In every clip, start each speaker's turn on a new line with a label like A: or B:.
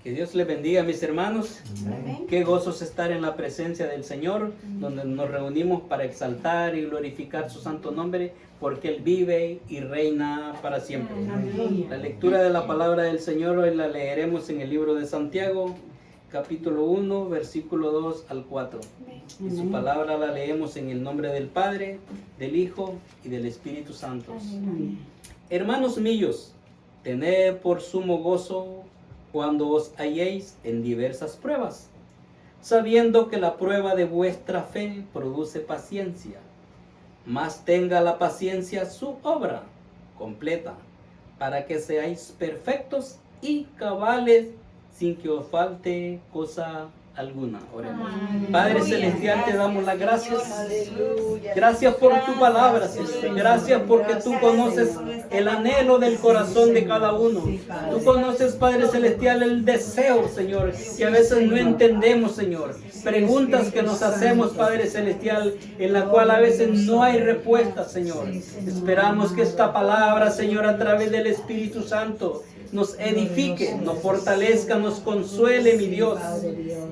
A: Que Dios les bendiga, mis hermanos.
B: Amén.
A: Qué gozo es estar en la presencia del Señor, donde nos reunimos para exaltar y glorificar su santo nombre, porque Él vive y reina para siempre.
B: Amén.
A: La lectura de la palabra del Señor hoy la leeremos en el libro de Santiago, capítulo 1, versículo 2 al 4. Y su palabra la leemos en el nombre del Padre, del Hijo y del Espíritu Santo. Hermanos míos, tened por sumo gozo cuando os halléis en diversas pruebas, sabiendo que la prueba de vuestra fe produce paciencia. Mas tenga la paciencia su obra completa, para que seáis perfectos y cabales, sin que os falte cosa alguna. Oremos. Padre Celestial, te damos las gracias.
B: Aleluya.
A: Gracias por tu palabra, Señor. Gracias porque tú conoces el anhelo del corazón de cada uno. Tú conoces, Padre Celestial, el deseo, Señor, que a veces no entendemos, Señor. Preguntas que nos hacemos, Padre Celestial, en la cual a veces no hay respuesta, Señor. Esperamos que esta palabra, Señor, a través del Espíritu Santo, nos edifique, nos fortalezca, nos consuele, mi Dios.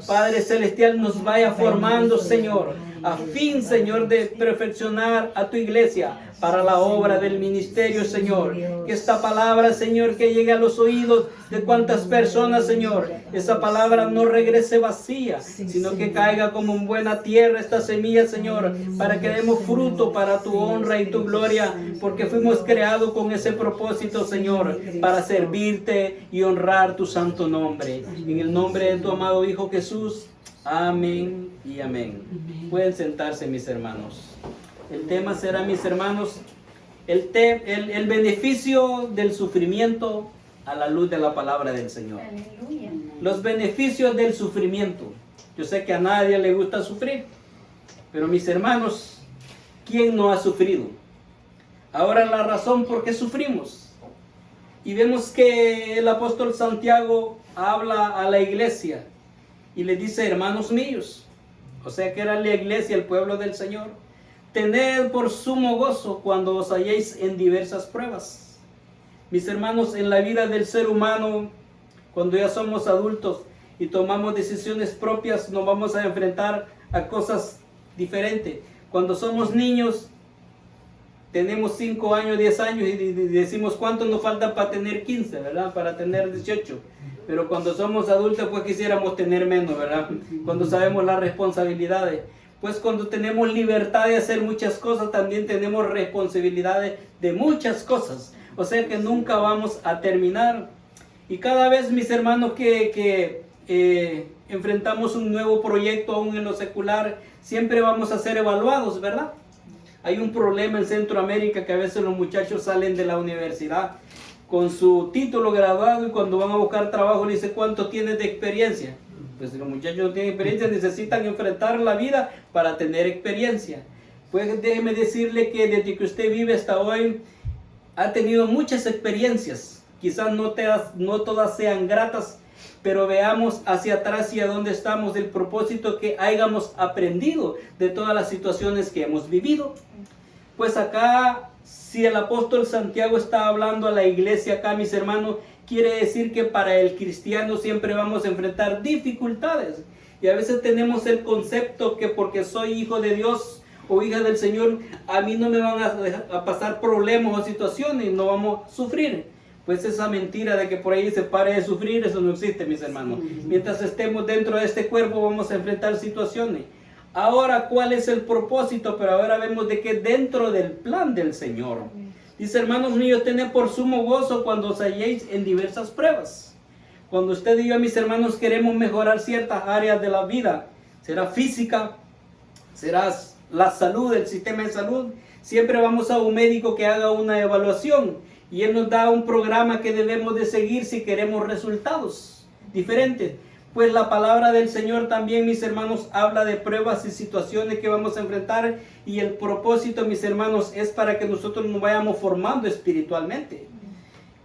A: Padre Celestial, nos vaya formando, Señor, a fin, Señor, de perfeccionar a tu iglesia para la obra del ministerio, Señor. Que esta palabra, Señor, que llegue a los oídos de cuantas personas, Señor, esa palabra no regrese vacía, sino que caiga como en buena tierra esta semilla, Señor, para que demos fruto para tu honra y tu gloria, porque fuimos creados con ese propósito, Señor, para servirte y honrar tu santo nombre. En el nombre de tu amado Hijo Jesús, amén y amén. Pueden sentarse, mis hermanos. El tema será, mis hermanos, el beneficio del sufrimiento a la luz de la palabra del Señor.
B: Aleluya.
A: Los beneficios del sufrimiento. Yo sé que a nadie le gusta sufrir, pero mis hermanos, ¿quién no ha sufrido? Ahora la razón por qué sufrimos. Y vemos que el apóstol Santiago habla a la iglesia y le dice, hermanos míos, o sea que era la iglesia, el pueblo del Señor, tened por sumo gozo cuando os halléis en diversas pruebas. Mis hermanos, en la vida del ser humano, cuando ya somos adultos y tomamos decisiones propias, nos vamos a enfrentar a cosas diferentes. Cuando somos niños, tenemos 5 años, 10 años y decimos cuánto nos falta para tener 15, ¿verdad? Para tener 18. Pero cuando somos adultos, pues quisiéramos tener menos, ¿verdad? Cuando sabemos las responsabilidades. Pues cuando tenemos libertad de hacer muchas cosas, también tenemos responsabilidades de muchas cosas. O sea que nunca vamos a terminar. Y cada vez, mis hermanos, que enfrentamos un nuevo proyecto aún en lo secular, siempre vamos a ser evaluados, ¿verdad? Hay un problema en Centroamérica que a veces los muchachos salen de la universidad con su título graduado y cuando van a buscar trabajo le dice ¿cuánto tienes de experiencia? Pues si los muchachos no tienen experiencia, necesitan enfrentar la vida para tener experiencia. Pues déjeme decirle que desde que usted vive hasta hoy ha tenido muchas experiencias. Quizás no todas sean gratas, pero veamos hacia atrás y a dónde estamos, el propósito que hayamos aprendido de todas las situaciones que hemos vivido. Pues acá, si el apóstol Santiago está hablando a la iglesia acá, mis hermanos, quiere decir que para el cristiano siempre vamos a enfrentar dificultades. Y a veces tenemos el concepto que porque soy hijo de Dios o hija del Señor, a mí no me van a pasar problemas o situaciones, no vamos a sufrir. Pues esa mentira de que por ahí se pare de sufrir, eso no existe, mis hermanos. Mientras estemos dentro de este cuerpo vamos a enfrentar situaciones. Ahora, ¿cuál es el propósito? Pero ahora vemos de que dentro del plan del Señor. Dice, hermanos míos, tened por sumo gozo cuando os halléis en diversas pruebas. Cuando usted y yo, mis hermanos, queremos mejorar ciertas áreas de la vida, será física, será la salud, el sistema de salud, siempre vamos a un médico que haga una evaluación y él nos da un programa que debemos de seguir si queremos resultados diferentes. Pues la palabra del Señor también, mis hermanos, habla de pruebas y situaciones que vamos a enfrentar y el propósito, mis hermanos, es para que nosotros nos vayamos formando espiritualmente.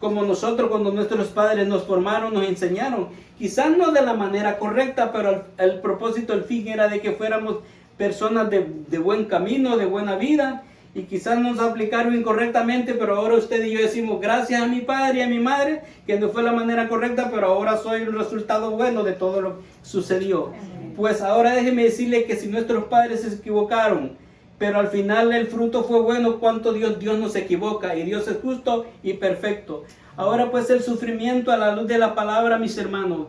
A: Como nosotros cuando nuestros padres nos formaron, nos enseñaron, quizás no de la manera correcta, pero el propósito, el fin era de que fuéramos personas de buen camino, de buena vida y quizás nos aplicaron incorrectamente, pero ahora usted y yo decimos gracias a mi padre y a mi madre, que no fue la manera correcta, pero ahora soy el resultado bueno de todo lo que sucedió. Pues ahora déjeme decirle que si nuestros padres se equivocaron, pero al final el fruto fue bueno, cuánto Dios no se equivoca, y Dios es justo y perfecto. Ahora pues el sufrimiento a la luz de la palabra, mis hermanos.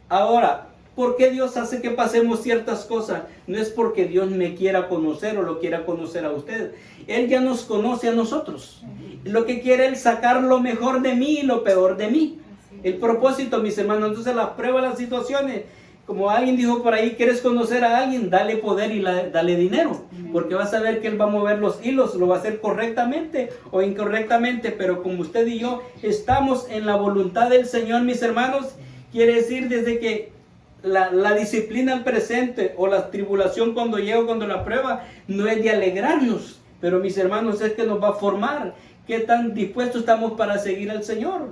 A: Ahora, ¿por qué Dios hace que pasemos ciertas cosas? No es porque Dios me quiera conocer o lo quiera conocer a usted. Él ya nos conoce a nosotros. Lo que quiere es sacar lo mejor de mí y lo peor de mí. El propósito, mis hermanos. Entonces las pruebas, las situaciones, como alguien dijo por ahí, ¿quieres conocer a alguien? Dale poder y dale dinero. Porque vas a ver que Él va a mover los hilos, lo va a hacer correctamente o incorrectamente. Pero como usted y yo estamos en la voluntad del Señor, mis hermanos, quiere decir desde que la disciplina al presente o la tribulación cuando llega, cuando la prueba, no es de alegrarnos. Pero mis hermanos, es que nos va a formar. ¿Qué tan dispuestos estamos para seguir al Señor?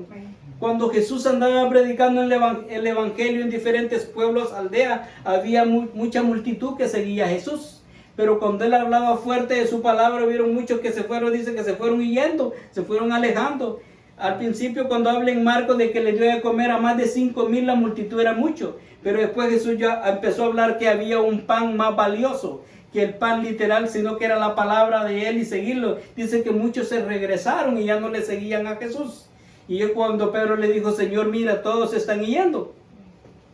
A: Cuando Jesús andaba predicando el Evangelio en diferentes pueblos, aldeas, había mucha multitud que seguía a Jesús. Pero cuando Él hablaba fuerte de su palabra, vieron muchos que se fueron, dice que se fueron huyendo, se fueron alejando. Al principio, cuando habla en Marcos de que le dio de comer a más de 5,000, la multitud era mucho. Pero después Jesús ya empezó a hablar que había un pan más valioso que el pan literal, sino que era la palabra de Él y seguirlo. Dice que muchos se regresaron y ya no le seguían a Jesús. Y yo cuando Pedro le dijo, Señor, mira, todos se están yendo.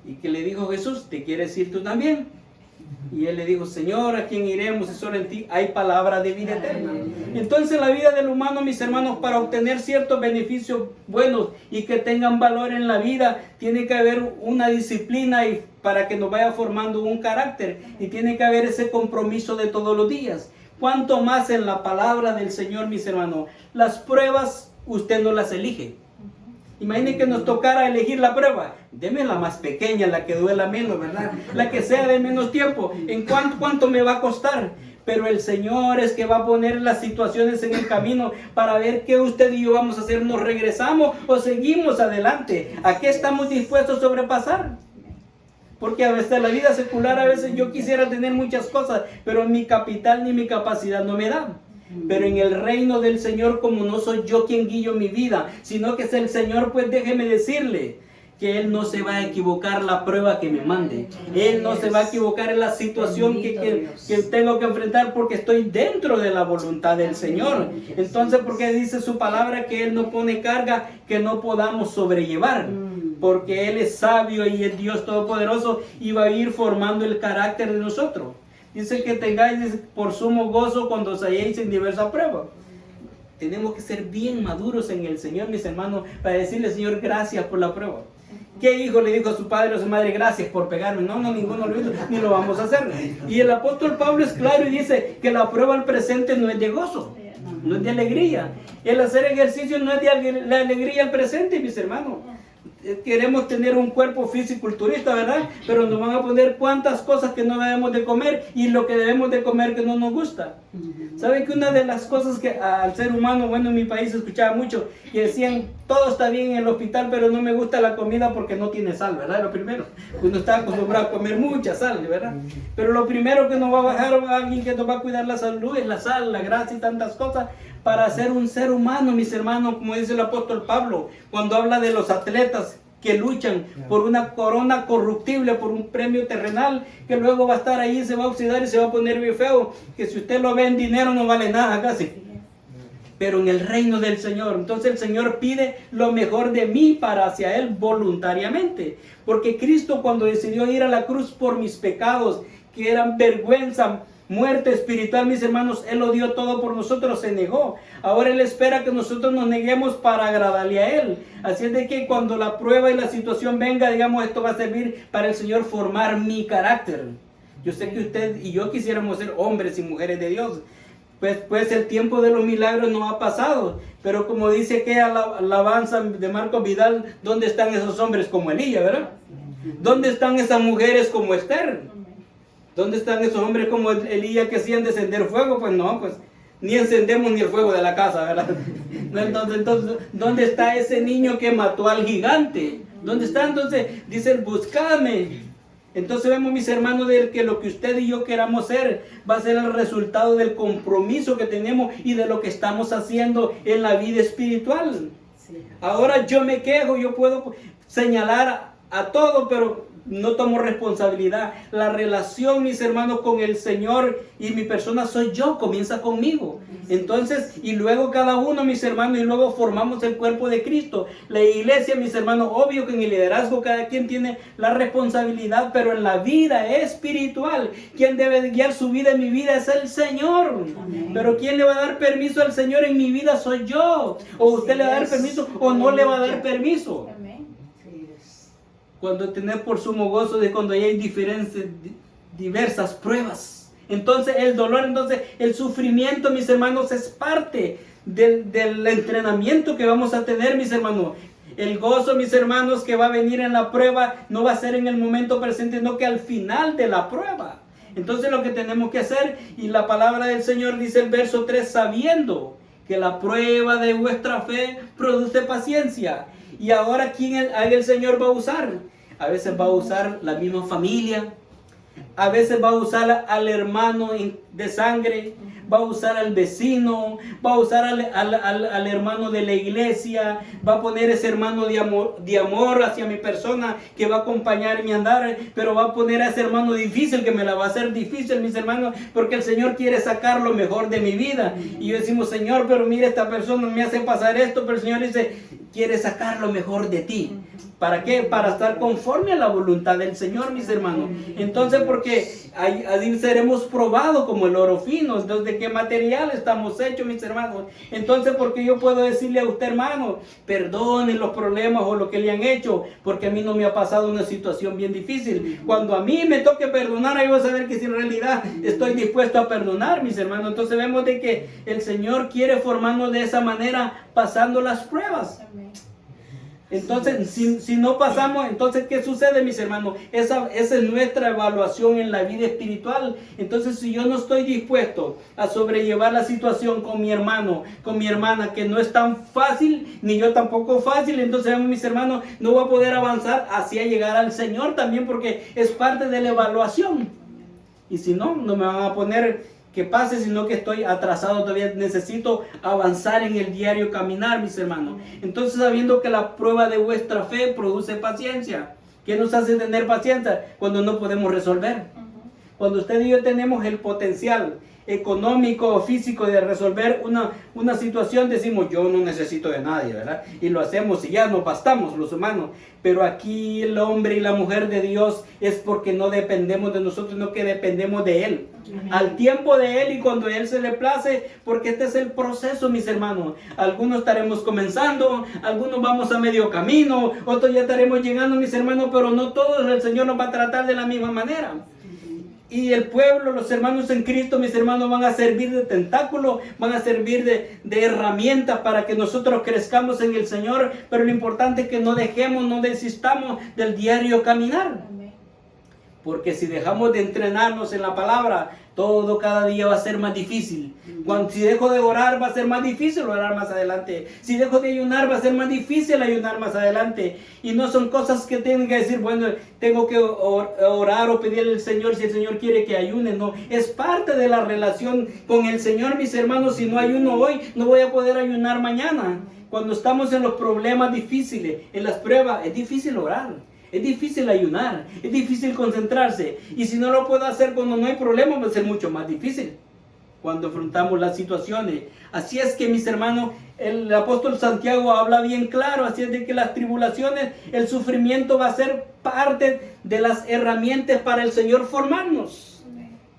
A: Y que le dijo Jesús, ¿te quieres ir tú también? Y él le dijo, Señor, ¿a quién iremos? Y solo en ti hay palabra de vida eterna. Entonces la vida del humano, mis hermanos, para obtener ciertos beneficios buenos y que tengan valor en la vida, tiene que haber una disciplina y para que nos vaya formando un carácter. Y tiene que haber ese compromiso de todos los días. Cuanto más en la palabra del Señor, mis hermanos. Las pruebas usted no las elige. Imagine que nos tocara elegir la prueba. Deme la más pequeña, la que duela menos, ¿verdad? La que sea de menos tiempo. ¿En cuánto me va a costar? Pero el Señor es que va a poner las situaciones en el camino para ver qué usted y yo vamos a hacer. ¿Nos regresamos o seguimos adelante? ¿A qué estamos dispuestos a sobrepasar? Porque a veces la vida secular, a veces yo quisiera tener muchas cosas, pero mi capital ni mi capacidad no me dan. Pero en el reino del Señor, como no soy yo quien guío mi vida, sino que es el Señor, pues déjeme decirle que Él no se va a equivocar la prueba que me mande. Él no se va a equivocar en la situación que tengo que enfrentar, porque estoy dentro de la voluntad del Señor. Entonces, porque dice su palabra que Él no pone carga que no podamos sobrellevar. Porque Él es sabio y es Dios todopoderoso y va a ir formando el carácter de nosotros. Dice que tengáis por sumo gozo cuando os halléis en diversas pruebas. Tenemos que ser bien maduros en el Señor, mis hermanos, para decirle, Señor, gracias por la prueba. ¿Qué hijo le dijo a su padre o a su madre, gracias por pegarme? No, ninguno lo hizo, ni lo vamos a hacer. Y el apóstol Pablo es claro y dice que la prueba al presente no es de gozo, no es de alegría. El hacer ejercicio no es de la alegría al presente, mis hermanos. Queremos tener un cuerpo fisiculturista, ¿verdad? Pero nos van a poner cuántas cosas que no debemos de comer y lo que debemos de comer que no nos gusta. ¿Saben que una de las cosas que al ser humano, bueno, en mi país se escuchaba mucho, que decían, todo está bien en el hospital, pero no me gusta la comida porque no tiene sal, ¿verdad? Lo primero, uno está acostumbrado a comer mucha sal, ¿verdad? Pero lo primero que nos va a bajar a alguien que nos va a cuidar la salud es la sal, la grasa y tantas cosas, para ser un ser humano, mis hermanos, como dice el apóstol Pablo, cuando habla de los atletas que luchan por una corona corruptible, por un premio terrenal, que luego va a estar ahí, se va a oxidar y se va a poner bien feo, que si usted lo ve en dinero no vale nada casi. Pero en el reino del Señor, entonces el Señor pide lo mejor de mí para hacia Él voluntariamente. Porque Cristo, cuando decidió ir a la cruz por mis pecados, que eran vergüenza, muerte espiritual, mis hermanos, Él lo dio todo por nosotros, se negó. Ahora Él espera que nosotros nos neguemos para agradarle a Él. Así es de que cuando la prueba y la situación venga, digamos, esto va a servir para el Señor formar mi carácter. Yo sé que usted y yo quisiéramos ser hombres y mujeres de Dios. Pues el tiempo de los milagros no ha pasado. Pero como dice que alabanza de Marcos Vidal, ¿dónde están esos hombres como Elías, verdad? ¿Dónde están esas mujeres como Esther? ¿Dónde están esos hombres como Elías que hacían descender fuego? Pues no, pues ni encendemos ni el fuego de la casa, ¿verdad? Entonces, ¿dónde está ese niño que mató al gigante? ¿Dónde está? Entonces, dice, buscadme Entonces vemos, mis hermanos, de que lo que usted y yo queramos ser va a ser el resultado del compromiso que tenemos y de lo que estamos haciendo en la vida espiritual. Sí. Ahora yo me quejo, yo puedo señalar a todo, pero no tomo responsabilidad. La relación, mis hermanos, con el Señor y mi persona soy yo, comienza conmigo. Entonces, y luego cada uno, mis hermanos, y luego formamos el cuerpo de Cristo. La iglesia, mis hermanos, obvio que en el liderazgo cada quien tiene la responsabilidad, pero en la vida espiritual, quien debe guiar su vida en mi vida es el Señor. Amén. Pero quien le va a dar permiso al Señor en mi vida soy yo. O usted le va a dar permiso o no le va a dar permiso. Cuando tener por sumo gozo de cuando hay diversas pruebas. Entonces el dolor, entonces el sufrimiento, mis hermanos, es parte del entrenamiento que vamos a tener, mis hermanos. El gozo, mis hermanos, que va a venir en la prueba no va a ser en el momento presente, sino que al final de la prueba. Entonces lo que tenemos que hacer, y la palabra del Señor dice el verso 3, sabiendo que la prueba de vuestra fe produce paciencia. Y ahora, ¿quién el Señor va a usar? A veces va a usar la misma familia, a veces va a usar al hermano de sangre, va a usar al vecino, va a usar al hermano de la iglesia, va a poner ese hermano de amor hacia mi persona que va a acompañar mi andar, pero va a poner a ese hermano difícil que me la va a hacer difícil, mis hermanos, porque el Señor quiere sacar lo mejor de mi vida. Y yo decimos, Señor, pero mira, esta persona me hace pasar esto, pero el Señor dice, quiere sacar lo mejor de ti. ¿Para qué? Para estar conforme a la voluntad del Señor, mis hermanos. Entonces, porque ahí seremos probados como el oro fino. Entonces, ¿de qué material estamos hechos, mis hermanos? Entonces, porque yo puedo decirle a usted, hermano, perdone los problemas o lo que le han hecho, porque a mí no me ha pasado una situación bien difícil. Cuando a mí me toque perdonar, ahí voy a saber que si en realidad estoy dispuesto a perdonar, mis hermanos. Entonces, vemos de que el Señor quiere formarnos de esa manera, pasando las pruebas. Entonces, si no pasamos, entonces, ¿qué sucede, mis hermanos? Esa es nuestra evaluación en la vida espiritual. Entonces, si yo no estoy dispuesto a sobrellevar la situación con mi hermano, con mi hermana, que no es tan fácil, ni yo tampoco fácil, entonces, mis hermanos, no voy a poder avanzar hacia llegar al Señor también, porque es parte de la evaluación. Y si no, no me van a poner que pase, sino que estoy atrasado todavía, necesito avanzar en el diario caminar, mis hermanos. Entonces, sabiendo que la prueba de vuestra fe produce paciencia. ¿Qué nos hace tener paciencia? Cuando no podemos resolver. Cuando usted y yo tenemos el potencial económico o físico de resolver una situación, decimos, yo no necesito de nadie, ¿verdad? Y lo hacemos y ya nos bastamos los humanos. Pero aquí el hombre y la mujer de Dios es porque no dependemos de nosotros, sino que dependemos de Él. Al tiempo de Él y cuando a Él se le place, porque este es el proceso, mis hermanos. Algunos estaremos comenzando, algunos vamos a medio camino, otros ya estaremos llegando, mis hermanos, pero no todos el Señor nos va a tratar de la misma manera. Y el pueblo, los hermanos en Cristo, mis hermanos, van a servir de tentáculo, van a servir de herramienta para que nosotros crezcamos en el Señor. Pero lo importante es que no dejemos, no desistamos del diario caminar. Porque si dejamos de entrenarnos en la palabra, todo cada día va a ser más difícil. Si dejo de orar, va a ser más difícil orar más adelante. Si dejo de ayunar, va a ser más difícil ayunar más adelante. Y no son cosas que tengan que decir, bueno, tengo que orar o pedirle al Señor si el Señor quiere que ayune. No, es parte de la relación con el Señor, mis hermanos. Si no ayuno hoy, no voy a poder ayunar mañana. Cuando estamos en los problemas difíciles, en las pruebas, es difícil orar. Es difícil ayunar, es difícil concentrarse. Y si no lo puedo hacer cuando no hay problema, va a ser mucho más difícil cuando afrontamos las situaciones. Así es que, mis hermanos, el apóstol Santiago habla bien claro. Así es de que las tribulaciones, el sufrimiento va a ser parte de las herramientas para el Señor formarnos.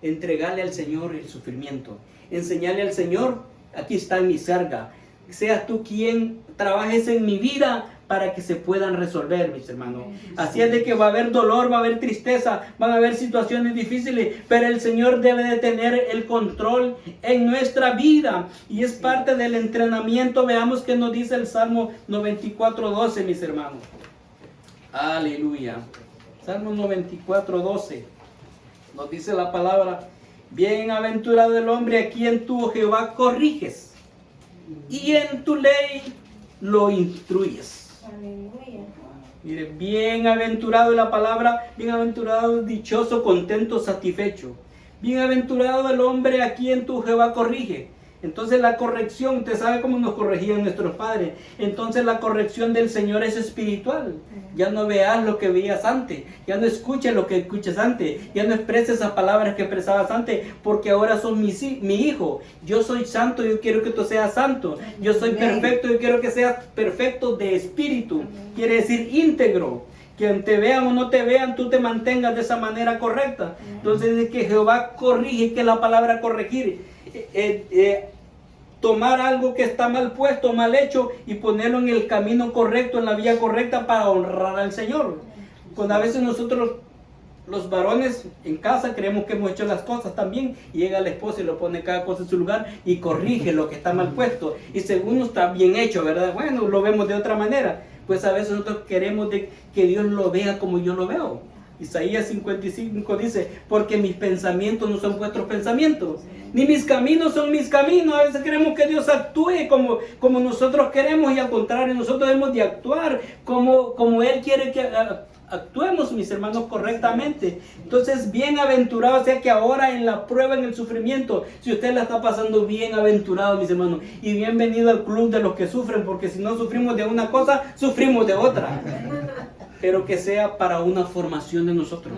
A: Entregarle al Señor el sufrimiento. Enseñarle al Señor, aquí está mi carga. Seas tú quien trabajes en mi vida para que se puedan resolver, mis hermanos. Así es de que va a haber dolor, va a haber tristeza, van a haber situaciones difíciles, pero el Señor debe de tener el control en nuestra vida. Y es parte del entrenamiento. Veamos qué nos dice el Salmo 94:12, mis hermanos. Aleluya. Salmo 94:12. Nos dice la palabra: bienaventurado el hombre a quien tú, Jehová, corriges, y en tu ley lo instruyes.
B: Aleluya.
A: Mire, bienaventurado la palabra, bienaventurado, dichoso, contento, satisfecho. Bienaventurado el hombre a quien tu Jehová corrige. Entonces la corrección, usted sabe cómo nos corregían nuestros padres. Entonces la corrección del Señor es espiritual. Ya no veas lo que veías antes. Ya no escuches lo que escuches antes. Ya no expreses esas palabras que expresabas antes. Porque ahora sos mi hijo. Yo soy santo, yo quiero que tú seas santo. Yo soy perfecto, yo quiero que seas perfecto de espíritu. Quiere decir íntegro. Que te vean o no te vean, tú te mantengas de esa manera correcta. Entonces dice que Jehová corrige, que la palabra corregir. Tomar algo que está mal puesto, mal hecho, y ponerlo en el camino correcto, en la vía correcta para honrar al Señor. Cuando a veces nosotros, los varones en casa, creemos que hemos hecho las cosas también, y llega la esposa y lo pone cada cosa en su lugar y corrige lo que está mal puesto, y según está bien hecho, ¿verdad? Bueno, lo vemos de otra manera. Pues a veces nosotros queremos que Dios lo vea como yo lo veo. Isaías 55 dice, porque mis pensamientos no son vuestros pensamientos, ni mis caminos son mis caminos. A veces queremos que Dios actúe como nosotros queremos, y al contrario, nosotros debemos de actuar como Él quiere que actuemos, mis hermanos, correctamente. Entonces, bienaventurado, o sea que ahora en la prueba, en el sufrimiento, si usted la está pasando, bienaventurado, mis hermanos, y bienvenido al club de los que sufren, porque si no sufrimos de una cosa, sufrimos de otra. Pero que sea para una formación de nosotros.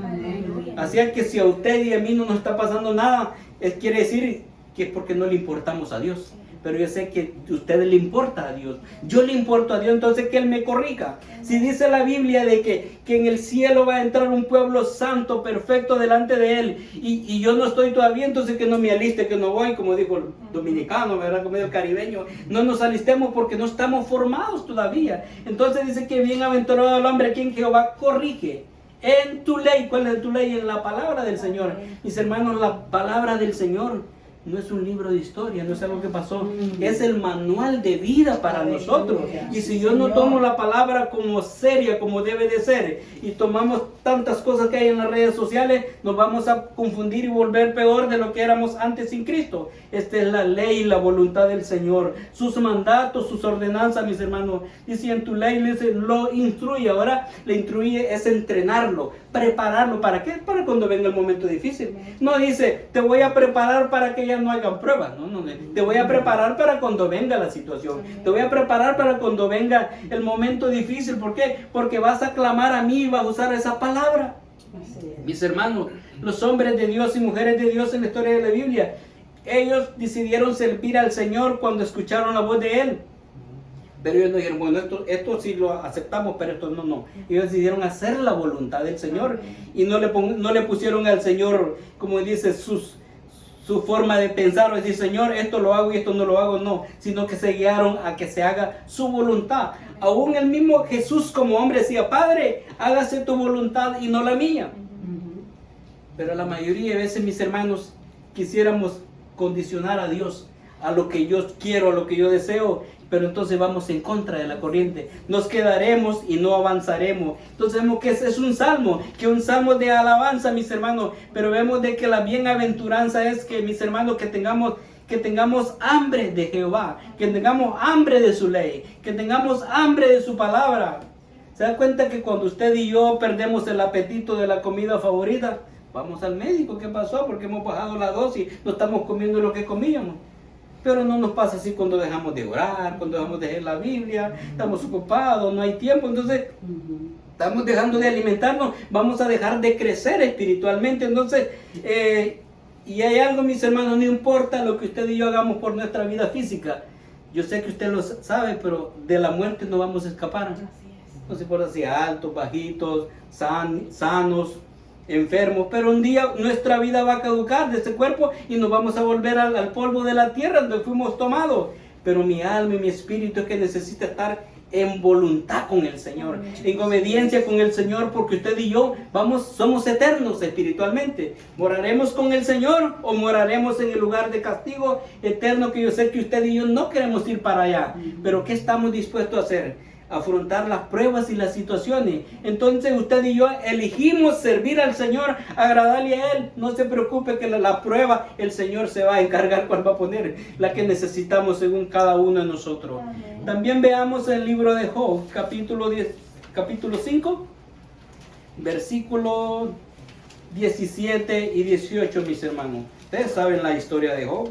A: Así es que si a usted y a mí no nos está pasando nada, quiere decir que es porque no le importamos a Dios. Pero yo sé que a usted le importa a Dios. Yo le importo a Dios, entonces que Él me corrija. Si dice la Biblia de que en el cielo va a entrar un pueblo santo, perfecto delante de Él, y yo no estoy todavía, entonces que no me aliste, que no voy, como dijo el dominicano, ¿verdad? Como el caribeño. No nos alistemos porque no estamos formados todavía. Entonces dice que bienaventurado el hombre a quien Jehová corrige. En tu ley, ¿cuál es tu ley? En la palabra del Señor. Mis hermanos, la palabra del Señor no es un libro de historia, no es algo que pasó, es el manual de vida para nosotros. Y si yo no tomo la palabra como seria, como debe de ser, y tomamos tantas cosas que hay en las redes sociales, nos vamos a confundir y volver peor de lo que éramos antes sin Cristo. Esta es la ley y la voluntad del Señor, sus mandatos, sus ordenanzas, mis hermanos. Dice en tu ley, dice, lo instruye. Ahora le instruye es entrenarlo, prepararlo. ¿Para qué? Para cuando venga el momento difícil. No dice, te voy a preparar para que ya no hagan pruebas. No, te voy a preparar para cuando venga la situación. Te voy a preparar para cuando venga el momento difícil. ¿Por qué? Porque vas a clamar a mí y vas a usar esa palabra. Mis hermanos, los hombres de Dios y mujeres de Dios en la historia de la Biblia, ellos decidieron servir al Señor cuando escucharon la voz de Él. Pero ellos no dijeron, bueno, esto sí lo aceptamos, pero esto no. Ellos decidieron hacer la voluntad del Señor. Y no le pusieron al Señor, como dice, su forma de pensar, o decir, Señor, esto lo hago y esto no lo hago, no. Sino que se guiaron a que se haga su voluntad. Aún el mismo Jesús como hombre decía, Padre, hágase tu voluntad y no la mía. Pero la mayoría de veces, mis hermanos, quisiéramos condicionar a Dios a lo que yo quiero, a lo que yo deseo, pero entonces vamos en contra de la corriente. Nos quedaremos y no avanzaremos. Entonces vemos que ese es un salmo de alabanza, mis hermanos, pero vemos de que la bienaventuranza es que, mis hermanos, que tengamos hambre de Jehová, que tengamos hambre de su ley, que tengamos hambre de su palabra. ¿Se da cuenta que cuando usted y yo perdemos el apetito de la comida favorita, vamos al médico? ¿Qué pasó? Porque hemos bajado la dosis, no estamos comiendo lo que comíamos. Pero no nos pasa así cuando dejamos de orar, cuando dejamos de leer la Biblia, estamos ocupados, no hay tiempo, entonces estamos dejando de alimentarnos, vamos a dejar de crecer espiritualmente. Entonces, y hay algo, mis hermanos, no importa lo que usted y yo hagamos por nuestra vida física. Yo sé que usted lo sabe, pero de la muerte no vamos a escapar. No se importa si altos, bajitos, sanos, enfermos, pero un día nuestra vida va a caducar de este cuerpo y nos vamos a volver al polvo de la tierra donde fuimos tomados. Pero mi alma y mi espíritu es que necesita estar en voluntad con el Señor, en obediencia con el Señor, porque usted y yo somos eternos espiritualmente. ¿Moraremos con el Señor o moraremos en el lugar de castigo eterno, que yo sé que usted y yo no queremos ir para allá? Pero ¿qué estamos dispuestos a hacer? Afrontar las pruebas y las situaciones. Entonces usted y yo elegimos servir al Señor, agradarle a Él. No se preocupe que la prueba el Señor se va a encargar cuál va a poner, la que necesitamos según cada uno de nosotros. Amén. También veamos el libro de Job, capítulo capítulo 5, versículo 17 y 18, mis hermanos. Ustedes saben la historia de Job.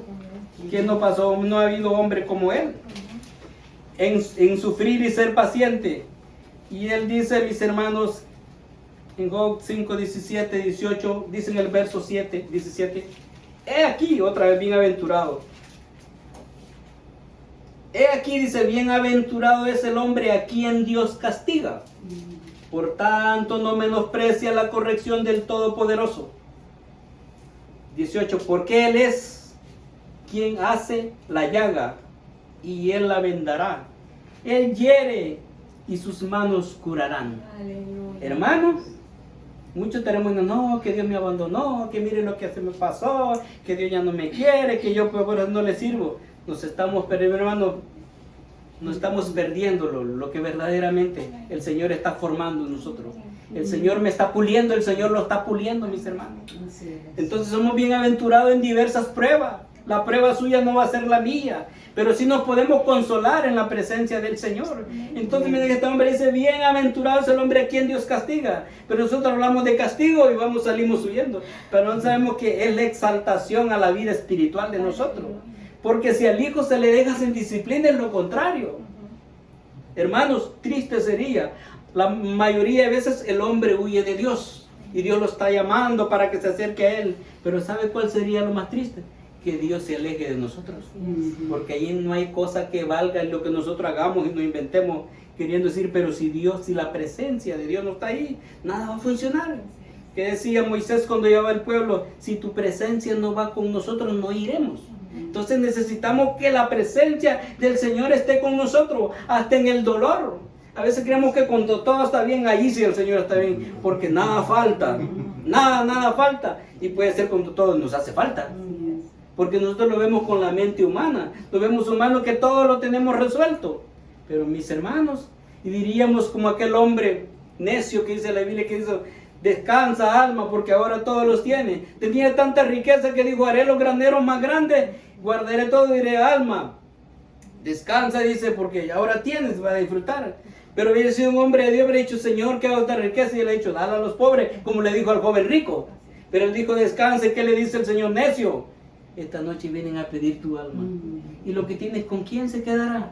A: ¿Qué no pasó? No ha habido hombre como él en sufrir y ser paciente. Y él dice, mis hermanos, en Job 5, 17, 18, dice en el verso 7, 17, he aquí, otra vez, bienaventurado. He aquí, dice, bienaventurado es el hombre a quien Dios castiga. Por tanto, no menosprecia la corrección del Todopoderoso. 18, porque Él es quien hace la llaga y Él la vendará. Él hiere y sus manos curarán. Aleluya. Hermanos, muchos tenemos, no, que Dios me abandonó, que miren lo que se me pasó, que Dios ya no me quiere, que yo por ahora no le sirvo. Nos estamos perdiendo, hermano, nos estamos perdiendo lo que verdaderamente el Señor está formando en nosotros. El Señor me está puliendo, el Señor lo está puliendo, mis hermanos. Entonces somos bienaventurados en diversas pruebas. La prueba suya no va a ser la mía, pero sí nos podemos consolar en la presencia del Señor. Entonces miren, este hombre dice, bienaventurado es el hombre a quien Dios castiga. Pero nosotros hablamos de castigo y salimos huyendo. Pero no sabemos que es la exaltación a la vida espiritual de nosotros. Porque si al hijo se le deja sin disciplina, es lo contrario. Hermanos, triste sería. La mayoría de veces el hombre huye de Dios. Y Dios lo está llamando para que se acerque a Él. Pero ¿sabe cuál sería lo más triste? Que Dios se aleje de nosotros. Porque ahí no hay cosa que valga en lo que nosotros hagamos y nos inventemos queriendo decir, pero si la presencia de Dios no está ahí, nada va a funcionar. Que decía Moisés cuando llevaba al pueblo, si tu presencia no va con nosotros, no iremos. Entonces necesitamos que la presencia del Señor esté con nosotros, hasta en el dolor. A veces creemos que cuando todo está bien, allí sí el Señor está bien, porque nada falta, nada falta. Y puede ser cuando todo nos hace falta. Porque nosotros lo vemos con la mente humana, lo vemos humano que todo lo tenemos resuelto. Pero mis hermanos, y diríamos como aquel hombre necio que dice la Biblia, que dice, descansa alma, porque ahora todos los tiene. Tenía tanta riqueza que dijo, haré los graneros más grandes, guardaré todo y diré, alma, descansa, dice, porque ahora tienes, va a disfrutar. Pero hubiera sido un hombre de Dios, hubiera dicho, Señor, ¿qué hago esta riqueza? Y él ha dicho, dale a los pobres, como le dijo al joven rico. Pero él dijo, descanse. ¿Qué le dice el Señor? Necio, esta noche vienen a pedir tu alma. Y lo que tienes, ¿con quién se quedará?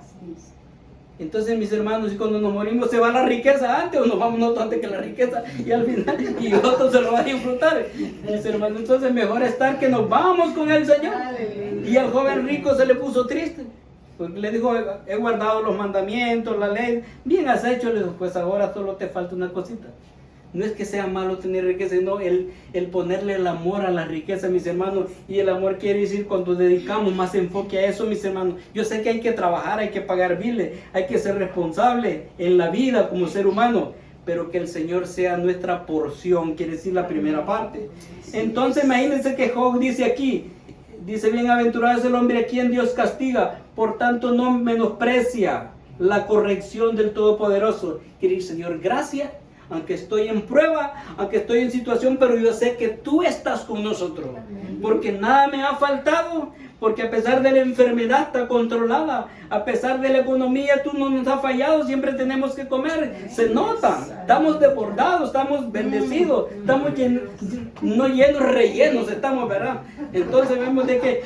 A: Entonces, mis hermanos, y cuando nos morimos, ¿se va la riqueza antes o nos vamos nosotros antes que la riqueza? Y al final, y otros se lo van a disfrutar. Mis hermanos, entonces mejor estar que nos vamos con el Señor. Y al joven rico se le puso triste. Porque le dijo, he guardado los mandamientos, la ley. Bien has hecho, le dijo, pues ahora solo te falta una cosita. No es que sea malo tener riqueza, sino el ponerle el amor a la riqueza, mis hermanos. Y el amor quiere decir cuando dedicamos más enfoque a eso, mis hermanos. Yo sé que hay que trabajar, hay que pagar biles, hay que ser responsable en la vida como ser humano. Pero que el Señor sea nuestra porción, quiere decir la primera parte. Entonces imagínense que Job dice aquí, dice, bienaventurado es el hombre a quien Dios castiga, por tanto no menosprecia la corrección del Todopoderoso. Quiere decir, Señor, gracias. Aunque estoy en prueba, aunque estoy en situación, pero yo sé que tú estás con nosotros. Porque nada me ha faltado, porque a pesar de la enfermedad está controlada, a pesar de la economía tú no nos has fallado, siempre tenemos que comer. Se nota, estamos desbordados, estamos bendecidos, estamos no llenos, rellenos estamos, ¿verdad? Entonces vemos de que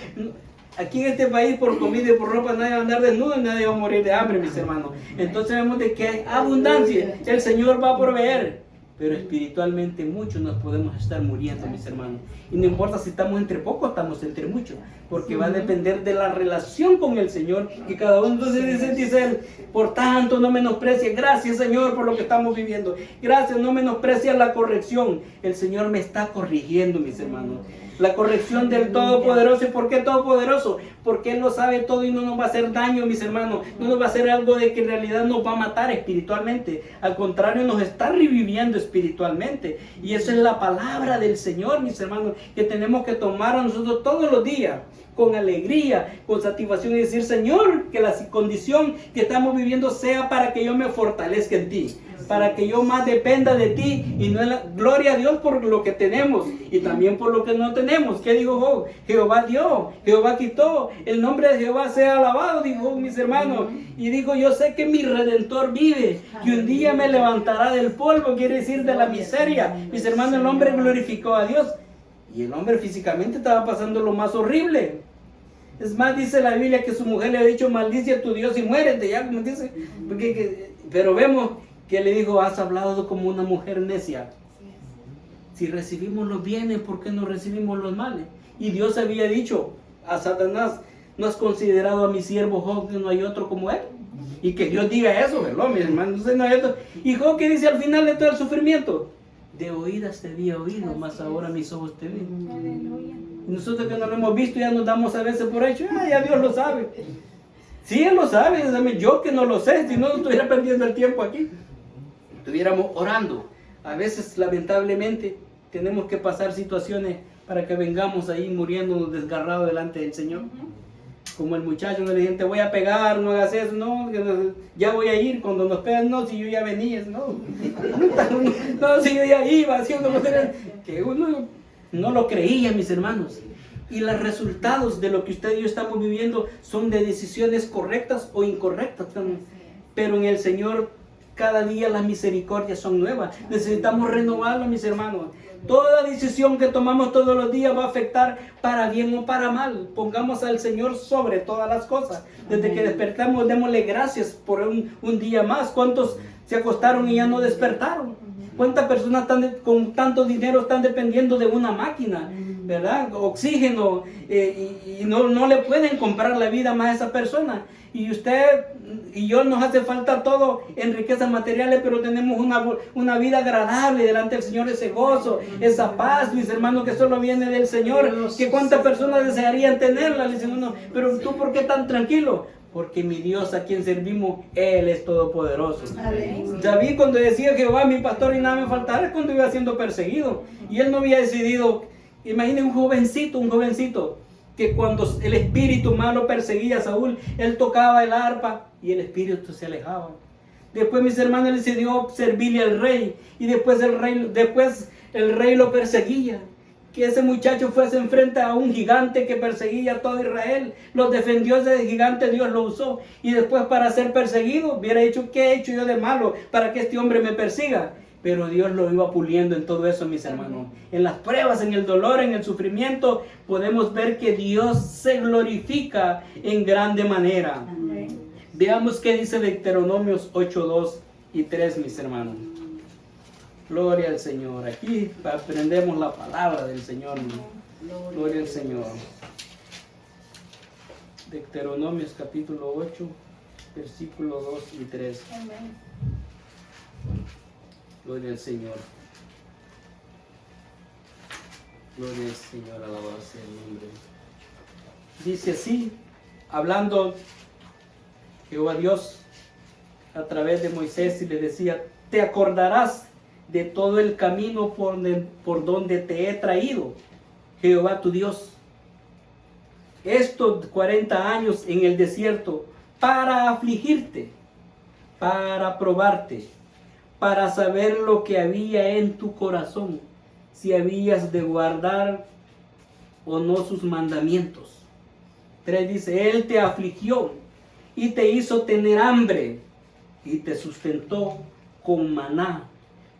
A: aquí en este país por comida y por ropa nadie va a andar desnudo y nadie va a morir de hambre, mis hermanos. Entonces vemos de que hay abundancia, el Señor va a proveer. Pero espiritualmente muchos nos podemos estar muriendo, mis hermanos. Y no importa si estamos entre pocos, estamos entre muchos. Porque va a depender de la relación con el Señor. Y cada uno entonces dice él, por tanto no menosprecies. Gracias, Señor, por lo que estamos viviendo. Gracias, no menosprecies la corrección. El Señor me está corrigiendo, mis hermanos. La corrección del Todopoderoso. ¿Y por qué Todopoderoso? Porque Él lo sabe todo y no nos va a hacer daño, mis hermanos. No nos va a hacer algo de que en realidad nos va a matar espiritualmente. Al contrario, nos está reviviendo espiritualmente. Y esa es la palabra del Señor, mis hermanos, que tenemos que tomar a nosotros todos los días, con alegría, con satisfacción, y decir, Señor, que la condición que estamos viviendo sea para que yo me fortalezca en ti. para que yo más dependa de ti y no gloria a Dios por lo que tenemos y también por lo que no tenemos. ¿Qué dijo Job? Jehová dio, Jehová quitó, el nombre de Jehová sea alabado, dijo mis hermanos. Y dijo, yo sé que mi Redentor vive, que un día me levantará del polvo, quiere decir de la miseria. Mis hermanos, el hombre glorificó a Dios y el hombre físicamente estaba pasando lo más horrible. Es más, dice la Biblia que su mujer le ha dicho, maldice a tu Dios y muérete, ya como dice. Pero vemos que le dijo, has hablado como una mujer necia. Si recibimos los bienes, ¿por qué no recibimos los males? Y Dios había dicho a Satanás, ¿no has considerado a mi siervo Job que no hay otro como él? Y que Dios diga eso, ¿verdad, mi hermano? No hay otro. Y Job, ¿qué dice al final de todo el sufrimiento? De oídas te había oído, mas ahora mis ojos te ven.
B: Aleluya.
A: Y nosotros que no lo hemos visto ya nos damos a veces por hecho, ya Dios lo sabe. Sí, Él lo sabe, yo que no lo sé, si no estuviera perdiendo el tiempo aquí. Estuviéramos orando. A veces, lamentablemente, tenemos que pasar situaciones para que vengamos ahí muriendo desgarrados delante del Señor. Como el muchacho, no le dije, te voy a pegar, no hagas eso, no, ya voy a ir, cuando nos pegan, no, si yo ya venía, no, no, si yo ya iba, haciendo que uno no lo creía, mis hermanos. Y los resultados de lo que usted y yo estamos viviendo son de decisiones correctas o incorrectas. Pero en el Señor cada día las misericordias son nuevas. Necesitamos renovarlo, mis hermanos. Toda decisión que tomamos todos los días va a afectar para bien o para mal. Pongamos al Señor sobre todas las cosas. Desde que despertamos, démosle gracias por un día más. ¿Cuántos se acostaron y ya no despertaron? ¿Cuántas personas con tanto dinero están dependiendo de una máquina, verdad? Oxígeno, y no le pueden comprar la vida más a esa persona. Y usted y yo nos hace falta todo en riquezas materiales, pero tenemos una vida agradable delante del Señor, ese gozo, esa paz, mis hermanos, que solo viene del Señor. Que cuántas personas desearían tenerla. Le dicen uno, pero tú, ¿por qué tan tranquilo? Porque mi Dios a quien servimos, Él es todopoderoso. David, cuando decía Jehová mi pastor y nada me faltará, es cuando iba siendo perseguido. Y él no había decidido. Imaginen un jovencito, que cuando el espíritu malo perseguía a Saúl, él tocaba el arpa y el espíritu se alejaba. Después, mis hermanos, decidió servirle al rey. Y después el rey lo perseguía. Que ese muchacho fuese enfrente a un gigante que perseguía a todo Israel. Los defendió ese gigante, Dios lo usó. Y después, para ser perseguido, hubiera dicho, ¿qué he hecho yo de malo para que este hombre me persiga? Pero Dios lo iba puliendo en todo eso, mis hermanos. En las pruebas, en el dolor, en el sufrimiento, podemos ver que Dios se glorifica en grande manera. Amén. Veamos qué dice Deuteronomios 8:2 y 3, mis hermanos. Gloria al Señor. Aquí aprendemos la palabra del Señor. Gloria al Señor. Deuteronomios capítulo 8, versículos 2 y 3.
B: Amén.
A: Gloria al Señor. Gloria al Señor, alabado sea el nombre. Dice así, hablando Jehová Dios a través de Moisés, y le decía, te acordarás de todo el camino por donde te he traído, Jehová tu Dios, estos 40 años en el desierto, para afligirte, para probarte, para saber lo que había en tu corazón, si habías de guardar o no sus mandamientos. 3 dice, Él te afligió y te hizo tener hambre y te sustentó con maná,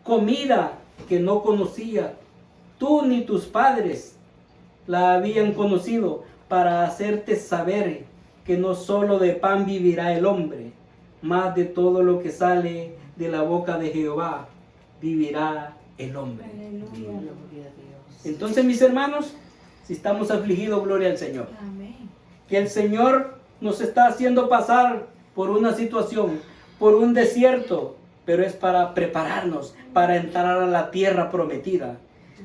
A: comida que no conocía, tú ni tus padres la habían conocido, para hacerte saber que no solo de pan vivirá el hombre, más de todo lo que sale de la boca de Jehová vivirá el hombre.
B: Aleluya.
A: Entonces, mis hermanos, si estamos afligidos, gloria al Señor.
B: Amén.
A: Que el Señor nos está haciendo pasar por una situación, por un desierto, pero es para prepararnos, para entrar a la tierra prometida.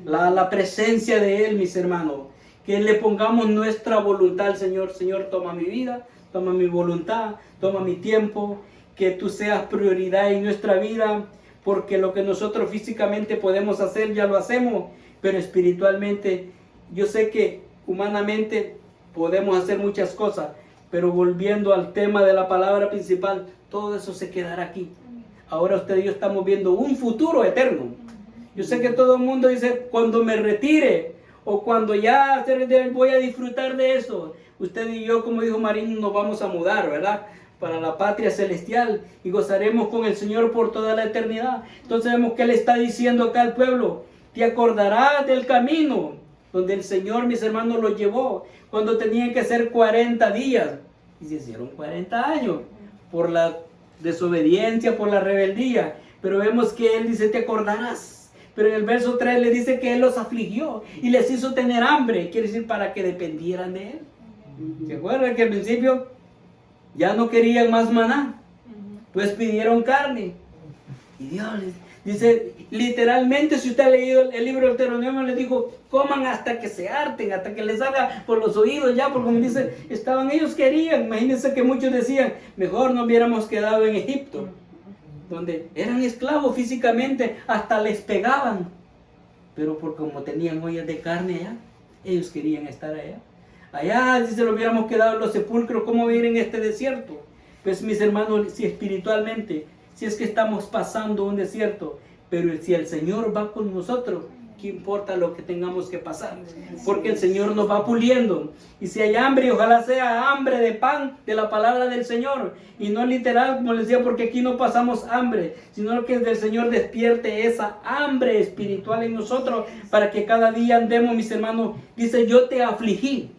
A: La presencia de Él, mis hermanos. Que le pongamos nuestra voluntad al Señor. Señor, toma mi vida, toma mi voluntad, toma mi tiempo. Que tú seas prioridad en nuestra vida, porque lo que nosotros físicamente podemos hacer, ya lo hacemos, pero espiritualmente, yo sé que humanamente podemos hacer muchas cosas, pero volviendo al tema de la palabra principal, todo eso se quedará aquí. Ahora usted y yo estamos viendo un futuro eterno. Yo sé que todo el mundo dice, cuando me retire o cuando ya voy a disfrutar de eso. Usted y yo, como dijo Marín, nos vamos a mudar, ¿verdad? Para la patria celestial y gozaremos con el Señor por toda la eternidad. Entonces vemos que Él está diciendo acá al pueblo, te acordarás del camino donde el Señor, mis hermanos, los llevó cuando tenían que ser 40 días y se hicieron 40 años por la desobediencia, por la rebeldía. Pero vemos que Él dice, te acordarás. Pero en el verso 3 le dice que Él los afligió y les hizo tener hambre. Quiere decir para que dependieran de Él. ¿Se acuerdan que al principio ya no querían más maná? Pues pidieron carne. Y Dios les dice, literalmente, si usted ha leído el libro de Deuteronomio, les dijo, coman hasta que se harten, hasta que les salga por los oídos ya, porque como dice, ellos querían. Imagínense que muchos decían, mejor no hubiéramos quedado en Egipto, donde eran esclavos físicamente, hasta les pegaban. Pero por como tenían ollas de carne allá, ellos querían estar allá. Allá, si se lo hubiéramos quedado en los sepulcros, ¿cómo vivir en este desierto? Pues mis hermanos, si espiritualmente, si es que estamos pasando un desierto, pero si el Señor va con nosotros, ¿qué importa lo que tengamos que pasar? Porque el Señor nos va puliendo. Y si hay hambre, ojalá sea hambre de pan, de la palabra del Señor. Y no literal, como les decía, porque aquí no pasamos hambre, sino que el Señor despierte esa hambre espiritual en nosotros, para que cada día andemos, mis hermanos. Dice, yo te afligí.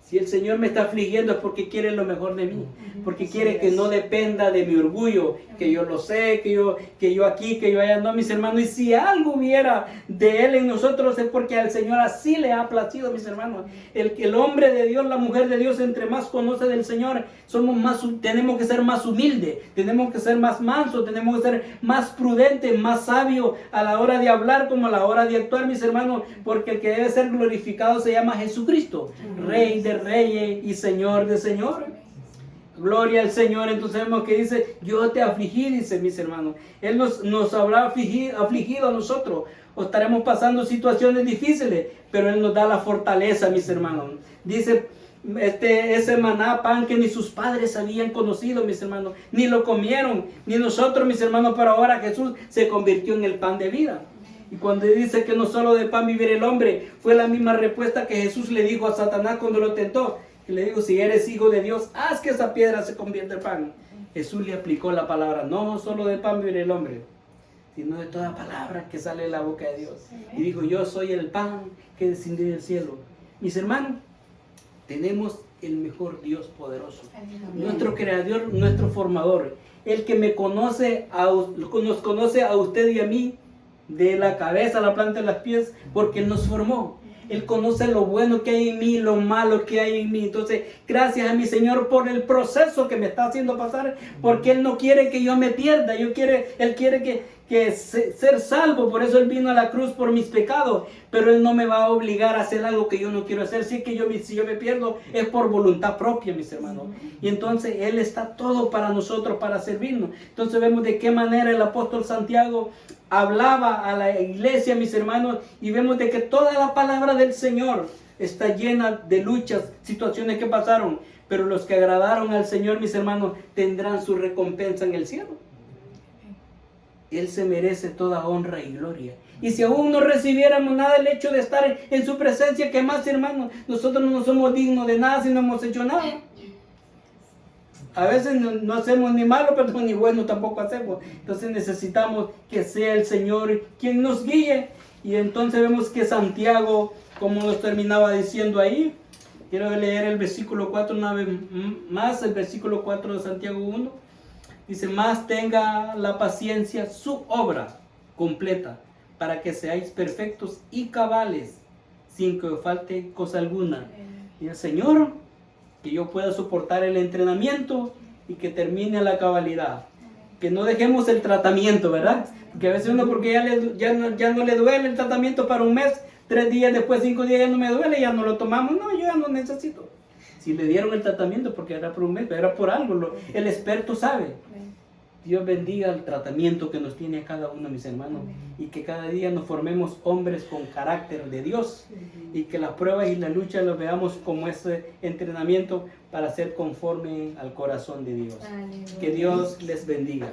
A: Si el Señor me está afligiendo es porque quiere lo mejor de mí, porque quiere que no dependa de mi orgullo, que yo lo sé, que yo aquí, que yo allá, no, mis hermanos. Y si algo hubiera de Él en nosotros es porque al Señor así le ha placido, mis hermanos. El hombre de Dios, la mujer de Dios, entre más conoce del Señor, tenemos que ser más humildes, tenemos que ser más mansos, tenemos que ser más prudentes, más sabios a la hora de hablar como a la hora de actuar, mis hermanos, porque el que debe ser glorificado se llama Jesucristo, Rey de reyes y Señor de señores. Gloria al Señor. Entonces vemos que dice, yo te afligí, dice, mis hermanos. Él nos habrá afligido a nosotros, o estaremos pasando situaciones difíciles, pero Él nos da la fortaleza, mis hermanos. Dice, ese maná, pan que ni sus padres habían conocido, mis hermanos, ni lo comieron, ni nosotros, mis hermanos, pero ahora Jesús se convirtió en el pan de vida. Y cuando dice que no solo de pan vivirá el hombre, fue la misma respuesta que Jesús le dijo a Satanás cuando lo tentó. Que le dijo, si eres hijo de Dios, haz que esa piedra se convierta en pan. Jesús le aplicó la palabra, no solo de pan vivirá el hombre, sino de toda palabra que sale de la boca de Dios. Y dijo, yo soy el pan que descendió del cielo. Mis hermanos, tenemos el mejor Dios poderoso, nuestro creador, nuestro formador, el que nos conoce a usted y a mí, de la cabeza a la planta de los pies, porque Él nos formó. Él conoce lo bueno que hay en mí, lo malo que hay en mí. Entonces, gracias a mi Señor por el proceso que me está haciendo pasar, porque Él no quiere que yo me pierda. Él quiere que ser salvo. Por eso Él vino a la cruz por mis pecados. Pero Él no me va a obligar a hacer algo que yo no quiero hacer. Si yo me pierdo, es por voluntad propia, mis hermanos. Y entonces Él está todo para nosotros, para servirnos. Entonces vemos de qué manera el apóstol Santiago hablaba a la iglesia, mis hermanos, y vemos de que toda la palabra del Señor está llena de luchas, situaciones que pasaron, pero los que agradaron al Señor, mis hermanos, tendrán su recompensa en el cielo. Él se merece toda honra y gloria. Y si aún no recibiéramos nada, el hecho de estar en su presencia, que más, hermanos, nosotros no somos dignos de nada si no hemos hecho nada. A veces no hacemos ni malo, pero ni bueno tampoco hacemos. Entonces necesitamos que sea el Señor quien nos guíe. Y entonces vemos que Santiago, como nos terminaba diciendo ahí, quiero leer el versículo 4 una vez más, el versículo 4 de Santiago 1. Dice, más tenga la paciencia su obra completa, para que seáis perfectos y cabales, sin que os falte cosa alguna. Y el Señor, que yo pueda soportar el entrenamiento y que termine la cabalidad. Que no dejemos el tratamiento, ¿verdad? Porque a veces uno, porque ya no le duele el tratamiento para un mes, 3 días después, 5 días ya no me duele, ya no lo tomamos. No, yo ya no necesito. Si le dieron el tratamiento porque era por un mes, era por algo, el experto sabe. Dios bendiga el tratamiento que nos tiene a cada uno, mis hermanos, y que cada día nos formemos hombres con carácter de Dios, y que las pruebas y las luchas los veamos como ese entrenamiento para ser conforme al corazón de Dios. Que Dios les bendiga.